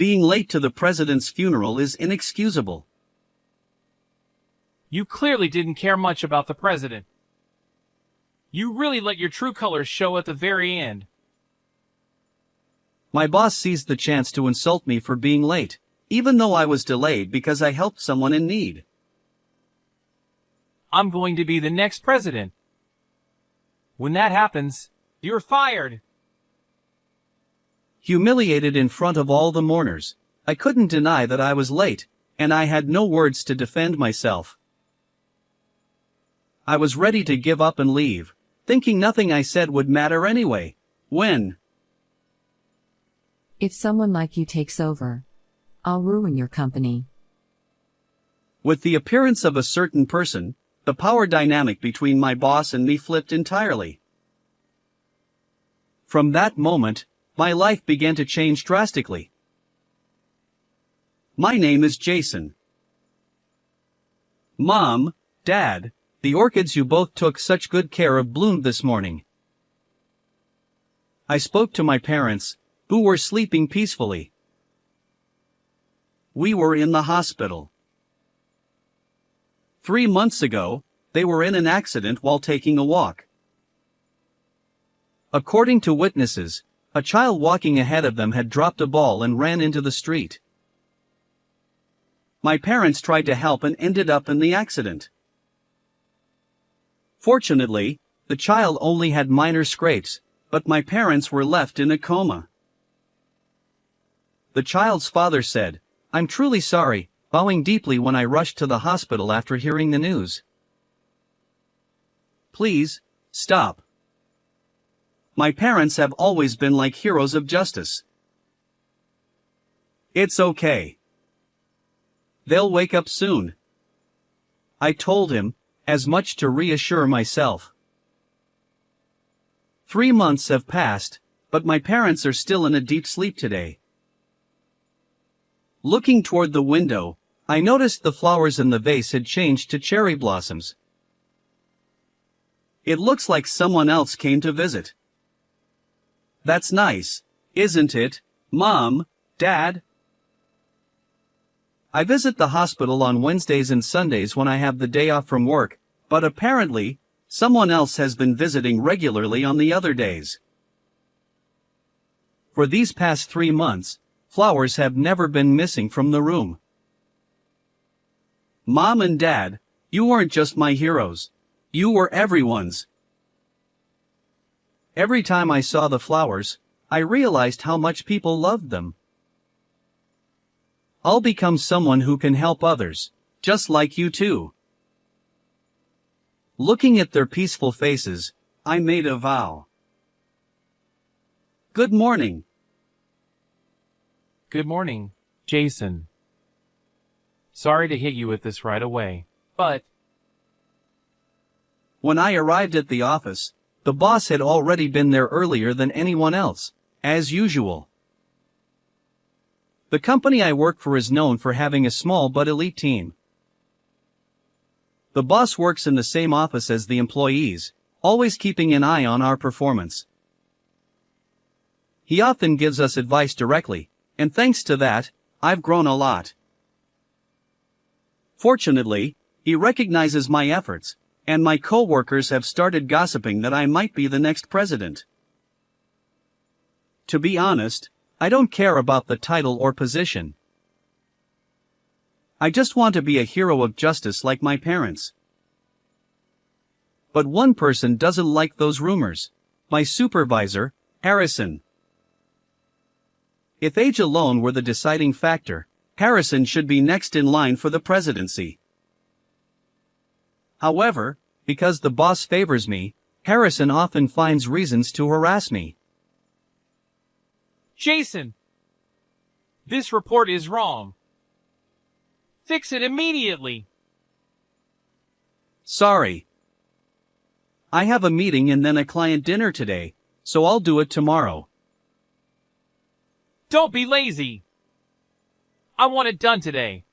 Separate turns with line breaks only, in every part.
Being late to the president's funeral is inexcusable.
You clearly didn't care much about the president. You really let your true colors show at the very end.
My boss seized the chance to insult me for being late, even though I was delayed because I helped someone in need.
I'm going to be the next president. When that happens, you're fired.
Humiliated in front of all the mourners, I couldn't deny that I was late, and I had no words to defend myself. I was ready to give up and leave, thinking nothing I said would matter anyway, when
If someone like you takes over, I'll ruin your company.
with the appearance of a certain person, the power dynamic between my boss and me flipped entirely. From that moment, my life began to change drastically. My name is Jason. Mom, Dad, the orchids you both took such good care of bloomed this morning. I spoke to my parents, who were sleeping peacefully. We were in the hospital. 3 months ago, they were in an accident while taking a walk. According to witnesses, a child walking ahead of them had dropped a ball and ran into the street. My parents tried to help and ended up in the accident. Fortunately, the child only had minor scrapes, but my parents were left in a coma. The child's father said, "I'm truly sorry," bowing deeply when I rushed to the hospital after hearing the news. Please, stop. My parents have always been like heroes of justice. It's okay. They'll wake up soon. I told him, as much to reassure myself. 3 months have passed, but my parents are still in a deep sleep today. Looking toward the window, I noticed the flowers in the vase had changed to cherry blossoms. It looks like someone else came to visit. That's nice, isn't it, Mom, Dad? I visit the hospital on Wednesdays and Sundays when I have the day off from work, but apparently, someone else has been visiting regularly on the other days. For these past 3 months, flowers have never been missing from the room. Mom and Dad, you weren't just my heroes. You were everyone's. Every time I saw the flowers, I realized how much people loved them. I'll become someone who can help others, just like you too. Looking at their peaceful faces, I made a vow. Good morning.
Good morning, Jason. Sorry to hit you with this right away, but
When I arrived at the office, the boss had already been there earlier than anyone else, as usual. The company I work for is known for having a small but elite team. The boss works in the same office as the employees, always keeping an eye on our performance. He often gives us advice directly, and thanks to that, I've grown a lot. Fortunately, he recognizes my efforts, and my co-workers have started gossiping that I might be the next president. To be honest, I don't care about the title or position. I just want to be a hero of justice like my parents. But one person doesn't like those rumors. My supervisor, Harrison. If age alone were the deciding factor, Harrison should be next in line for the presidency. However, because the boss favors me, Harrison often finds reasons to harass me.
Jason, this report is wrong. Fix it immediately.
Sorry. I have a meeting and then a client dinner today, so I'll do it tomorrow.
Don't be lazy. I want it done today.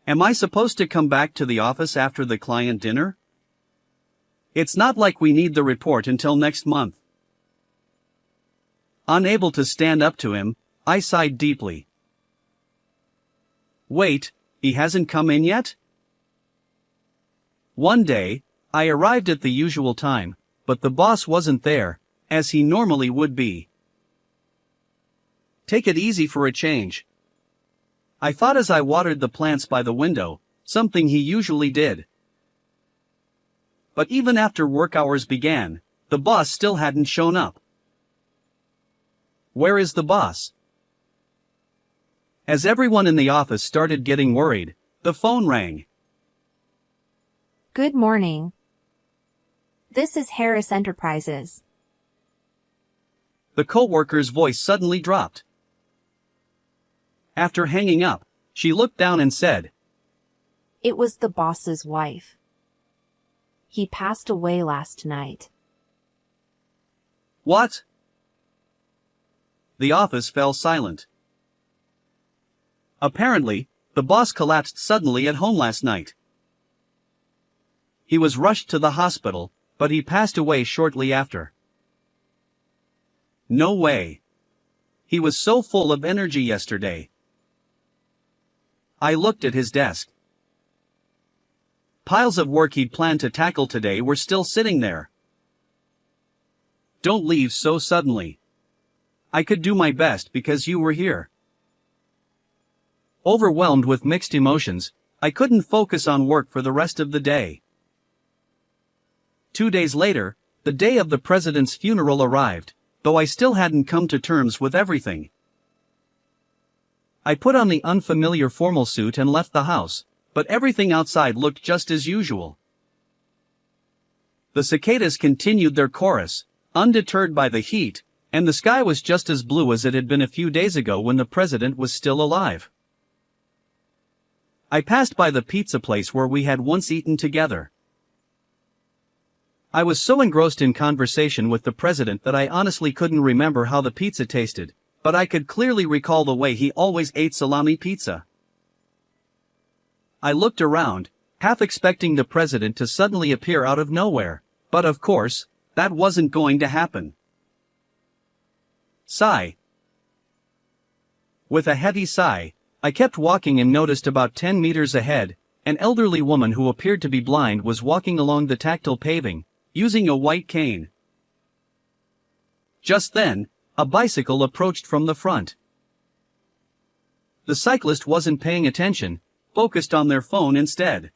Am I supposed to come back to the office after the client dinner? It's not like we need the report until next month. Unable to stand up to him, I sighed deeply. Wait, he hasn't come in yet? One day, I arrived at the usual time, but the boss wasn't there, as he normally would be. Take it easy for a change, I thought as I watered the plants by the window, something he usually did. But even after work hours began, the boss still hadn't shown up. Where is the boss? As everyone in the office started getting worried, the phone rang.
Good morning. This is Harris Enterprises.
The coworker's voice suddenly dropped. After hanging up, she looked down and said,
It was the boss's wife. He passed away last night.
What? The office fell silent. Apparently, the boss collapsed suddenly at home last night. He was rushed to the hospital, but he passed away shortly after. No way. He was so full of energy yesterday. I looked at his desk. Piles of work he'd planned to tackle today were still sitting there. Don't leave so suddenly. I could do my best because you were here. Overwhelmed with mixed emotions, I couldn't focus on work for the rest of the day. 2 days later, the day of the president's funeral arrived, though I still hadn't come to terms with everything. I put on the unfamiliar formal suit and left the house, but everything outside looked just as usual. The cicadas continued their chorus, undeterred by the heat, and the sky was just as blue as it had been a few days ago when the president was still alive. I passed by the pizza place where we had once eaten together. I was so engrossed in conversation with the president that I honestly couldn't remember how the pizza tasted, but I could clearly recall the way he always ate salami pizza. I looked around, half expecting the president to suddenly appear out of nowhere, but of course, that wasn't going to happen. Sigh. With a heavy sigh, I kept walking and noticed about 10 meters ahead, an elderly woman who appeared to be blind was walking along the tactile paving, using a white cane. Just then, a bicycle approached from the front. The cyclist wasn't paying attention, focused on their phone instead.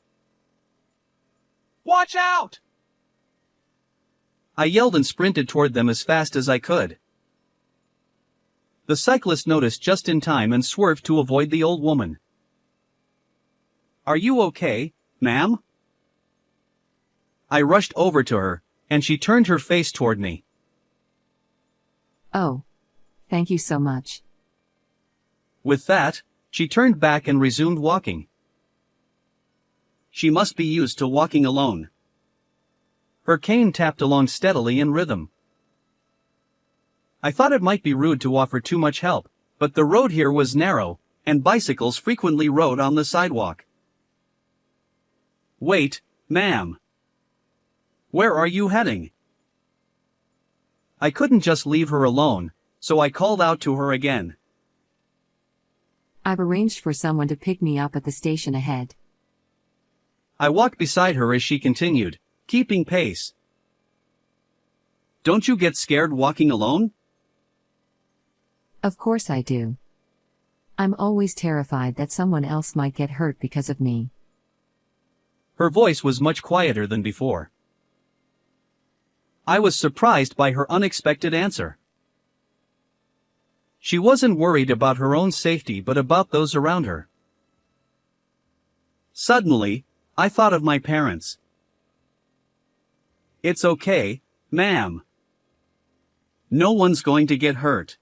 Watch out!
I yelled and sprinted toward them as fast as I could. The cyclist noticed just in time and swerved to avoid the old woman. Are you okay, ma'am? I rushed over to her, and she turned her face toward me.
Oh. Thank you so much.
With that, she turned back and resumed walking. She must be used to walking alone. Her cane tapped along steadily in rhythm. I thought it might be rude to offer too much help, but the road here was narrow, and bicycles frequently rode on the sidewalk. Wait, ma'am. Where are you heading? I couldn't just leave her alone, so I called out to her again.
I've arranged for someone to pick me up at the station ahead.
I walked beside her as she continued, keeping pace. Don't you get scared walking alone?
Of course I do. I'm always terrified that someone else might get hurt because of me.
Her voice was much quieter than before. I was surprised by her unexpected answer. She wasn't worried about her own safety but about those around her. Suddenly, I thought of my parents. It's okay, ma'am. No one's going to get hurt.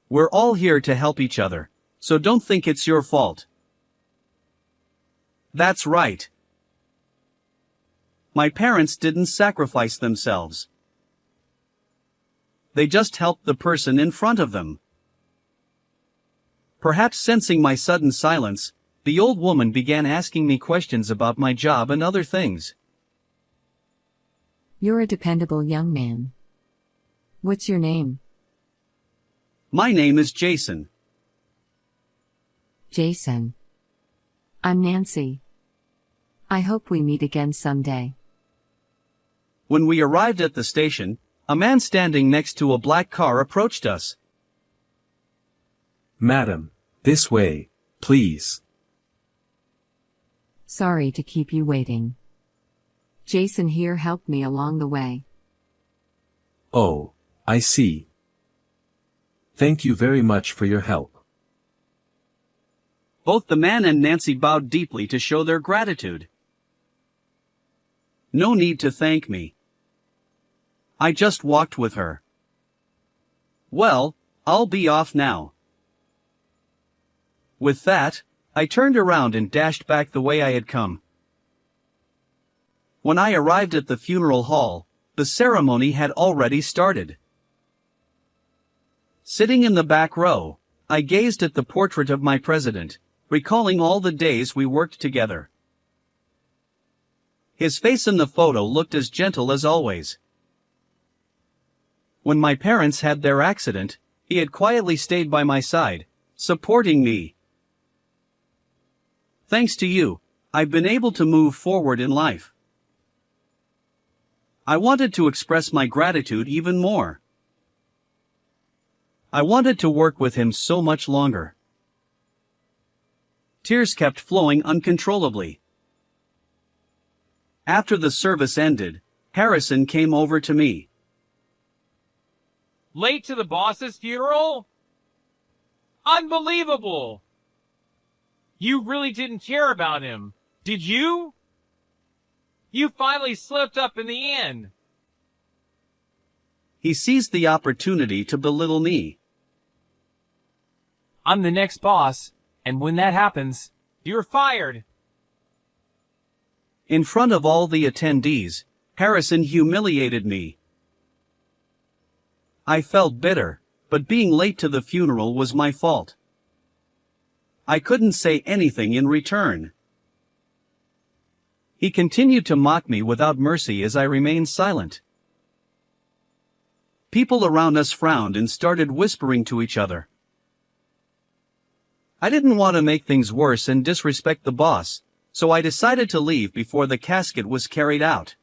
We're all here to help each other, so don't think it's your fault. That's right. My parents didn't sacrifice themselves. They just helped the person in front of them. Perhaps sensing my sudden silence, the old woman began asking me questions about my job and other things.
You're a dependable young man. What's your name?
My name is Jason.
Jason. I'm Nancy. I hope we meet again someday.
When we arrived at the station, a man standing next to a black car approached us.
Madam, this way, please.
Sorry to keep you waiting. Jason here helped me along the way.
Oh, I see. Thank you very much for your help.
Both the man and Nancy bowed deeply to show their gratitude. No need to thank me. I just walked with her. Well, I'll be off now. With that, I turned around and dashed back the way I had come. When I arrived at the funeral hall, the ceremony had already started. Sitting in the back row, I gazed at the portrait of my president, recalling all the days we worked together. His face in the photo looked as gentle as always. When my parents had their accident, he had quietly stayed by my side, supporting me. Thanks to you, I've been able to move forward in life. I wanted to express my gratitude even more. I wanted to work with him so much longer. Tears kept flowing uncontrollably. After the service ended, Harrison came over to me.
Late to the boss's funeral? Unbelievable! You really didn't care about him, did you? You finally slipped up in the end.
He seized the opportunity to belittle me.
I'm the next boss, and when that happens, you're fired.
In front of all the attendees, Harrison humiliated me. I felt bitter, but being late to the funeral was my fault. I couldn't say anything in return. He continued to mock me without mercy as I remained silent. People around us frowned and started whispering to each other. I didn't want to make things worse and disrespect the boss, so I decided to leave before the casket was carried out.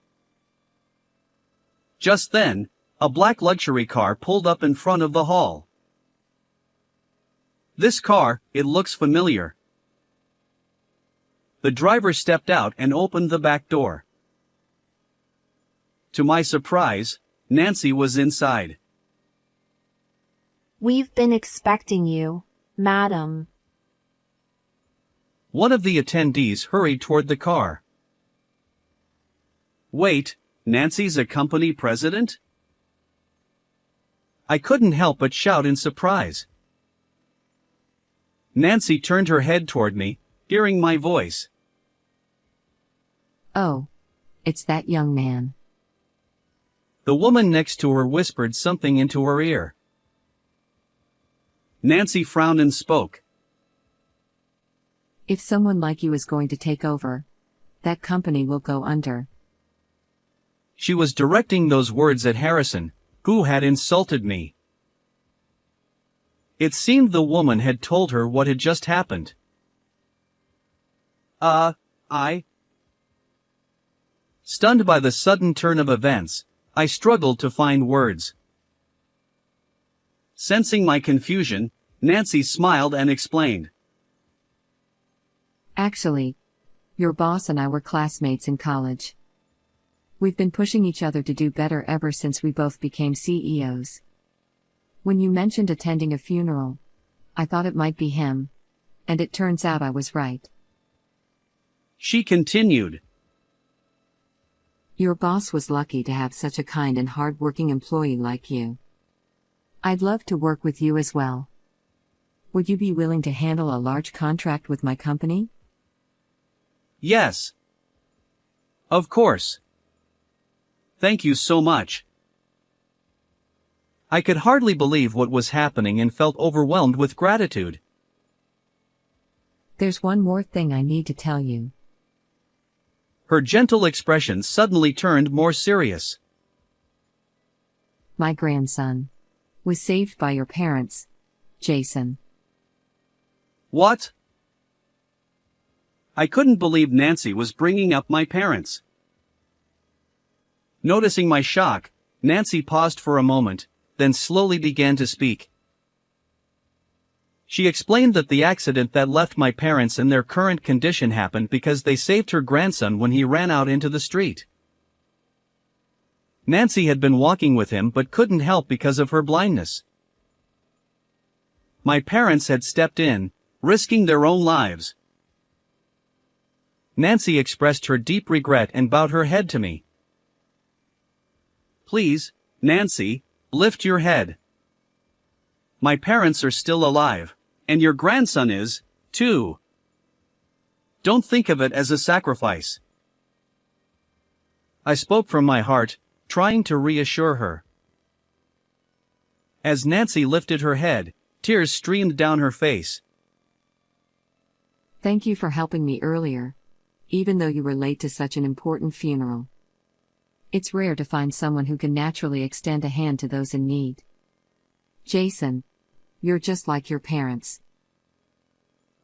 Just then, a black luxury car pulled up in front of the hall. This car, it looks familiar. The driver stepped out and opened the back door. To my surprise, Nancy was inside.
We've been expecting you, madam.
One of the attendees hurried toward the car. Wait, Nancy's a company president? I couldn't help but shout in surprise. Nancy turned her head toward me, hearing my voice.
Oh, it's that young man.
The woman next to her whispered something into her ear. Nancy frowned and spoke.
If someone like you is going to take over, that company will go under.
She was directing those words at Harrison, who had insulted me. It seemed the woman had told her what had just happened. Stunned by the sudden turn of events, I struggled to find words. Sensing my confusion, Nancy smiled and explained.
Actually, your boss and I were classmates in college. We've been pushing each other to do better ever since we both became CEOs. When you mentioned attending a funeral, I thought it might be him, and it turns out I was right.
She continued.
Your boss was lucky to have such a kind and hard-working employee like you. I'd love to work with you as well. Would you be willing to handle a large contract with my company?
Yes. Of course. Thank you so much. I could hardly believe what was happening and felt overwhelmed with gratitude.
There's one more thing I need to tell you.
Her gentle expression suddenly turned more serious.
My grandson was saved by your parents, Jason.
What? I couldn't believe Nancy was bringing up my parents. Noticing my shock, Nancy paused for a moment, then slowly began to speak. She explained that the accident that left my parents in their current condition happened because they saved her grandson when he ran out into the street. Nancy had been walking with him but couldn't help because of her blindness. My parents had stepped in, risking their own lives. Nancy expressed her deep regret and bowed her head to me. Please, Nancy, lift your head. My parents are still alive, and your grandson is, too. Don't think of it as a sacrifice. I spoke from my heart, trying to reassure her. As Nancy lifted her head, tears streamed down her face.
Thank you for helping me earlier, even though you were late to such an important funeral. It's rare to find someone who can naturally extend a hand to those in need. Jason, you're just like your parents.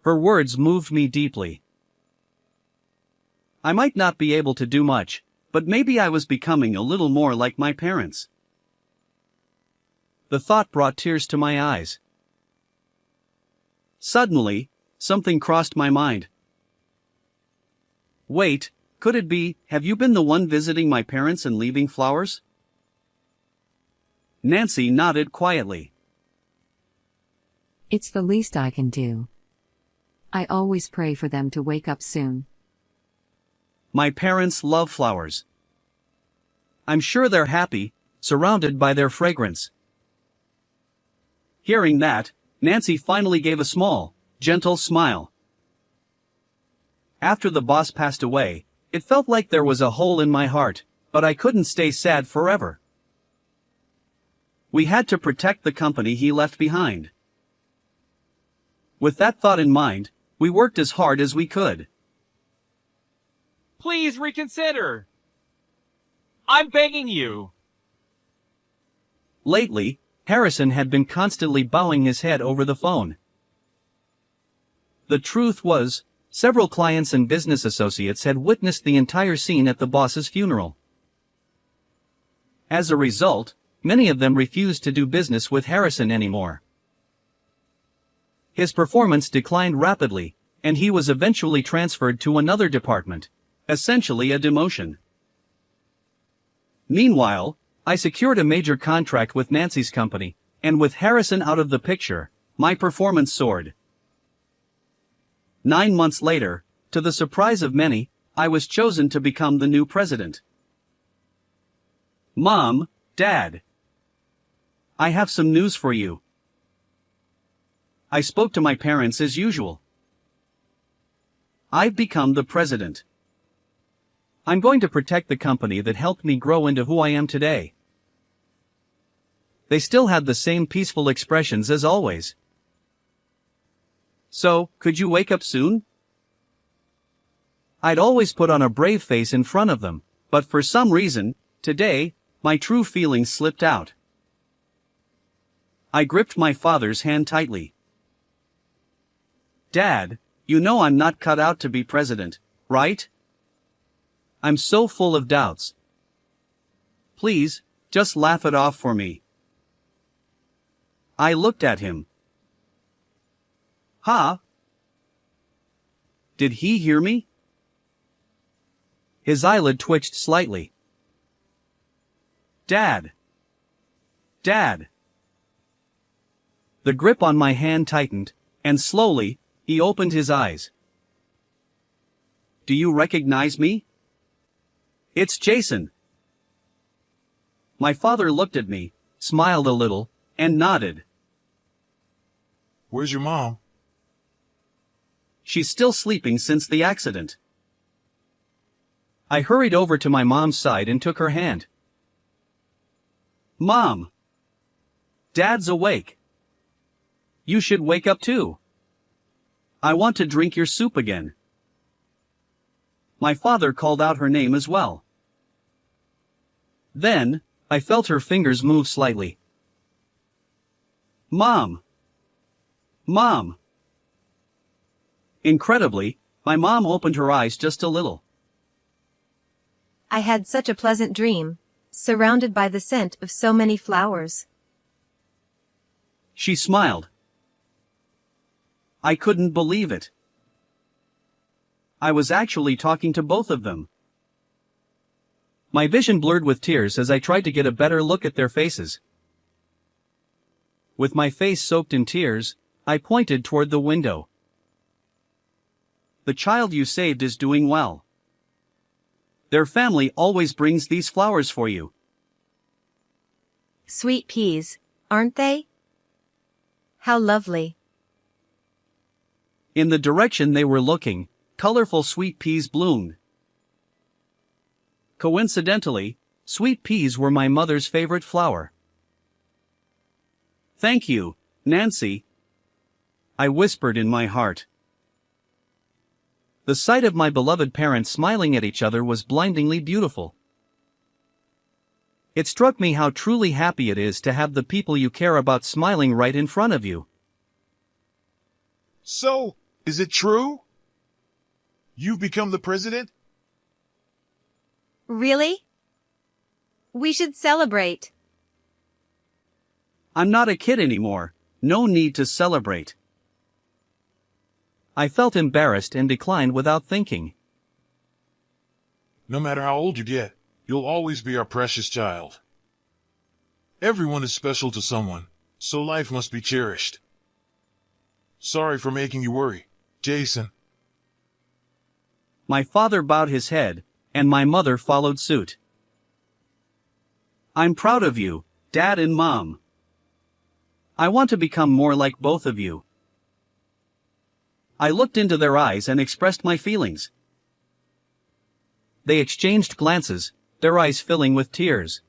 Her words moved me deeply. I might not be able to do much, but maybe I was becoming a little more like my parents. The thought brought tears to my eyes. Suddenly, something crossed my mind. Wait, could it be, have you been the one visiting my parents and leaving flowers? Nancy nodded quietly.
It's the least I can do. I always pray for them to wake up soon.
My parents love flowers. I'm sure they're happy, surrounded by their fragrance. Hearing that, Nancy finally gave a small, gentle smile. After the boss passed away, it felt like there was a hole in my heart, but I couldn't stay sad forever. We had to protect the company he left behind. With that thought in mind, we worked as hard as we could.
Please reconsider. I'm begging you.
Lately, Harrison had been constantly bowing his head over the phone. The truth was, several clients and business associates had witnessed the entire scene at the boss's funeral. As a result, many of them refused to do business with Harrison anymore. His performance declined rapidly, and he was eventually transferred to another department, essentially a demotion. Meanwhile, I secured a major contract with Nancy's company, and with Harrison out of the picture, my performance soared. 9 months later, to the surprise of many, I was chosen to become the new president. Mom, Dad, I have some news for you. I spoke to my parents as usual. I've become the president. I'm going to protect the company that helped me grow into who I am today. They still had the same peaceful expressions as always. So, could you wake up soon? I'd always put on a brave face in front of them, but for some reason, today, my true feelings slipped out. I gripped my father's hand tightly. Dad, you know I'm not cut out to be president, right? I'm so full of doubts. Please, just laugh it off for me. I looked at him. Huh? Did he hear me? His eyelid twitched slightly. Dad. Dad. The grip on my hand tightened, and slowly, he opened his eyes. Do you recognize me? It's Jason. My father looked at me, smiled a little, and nodded.
Where's your mom?
She's still sleeping since the accident. I hurried over to my mom's side and took her hand. Mom! Dad's awake. You should wake up too. I want to drink your soup again. My father called out her name as well. Then, I felt her fingers move slightly. Mom! Mom! Incredibly, my mom opened her eyes just a little.
I had such a pleasant dream, surrounded by the scent of so many flowers.
She smiled. I couldn't believe it. I was actually talking to both of them. My vision blurred with tears as I tried to get a better look at their faces. With my face soaked in tears, I pointed toward the window. The child you saved is doing well. Their family always brings these flowers for you.
Sweet peas, aren't they? How lovely.
In the direction they were looking, colorful sweet peas bloomed. Coincidentally, sweet peas were my mother's favorite flower. Thank you, Nancy, I whispered in my heart. The sight of my beloved parents smiling at each other was blindingly beautiful. It struck me how truly happy it is to have the people you care about smiling right in front of you.
So, is it true? You've become the president?
Really? We should celebrate.
I'm not a kid anymore, no need to celebrate. I felt embarrassed and declined without thinking.
No matter how old you get, you'll always be our precious child. Everyone is special to someone, so life must be cherished. Sorry for making you worry, Jason.
My father bowed his head, and my mother followed suit. I'm proud of you, Dad and Mom. I want to become more like both of you. I looked into their eyes and expressed my feelings. They exchanged glances, their eyes filling with tears.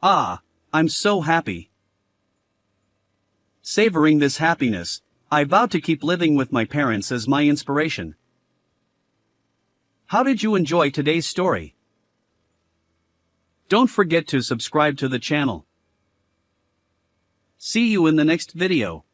Ah, I'm so happy. Savoring this happiness, I vowed to keep living with my parents as my inspiration. How did you enjoy today's story? Don't forget to subscribe to the channel. See you in the next video.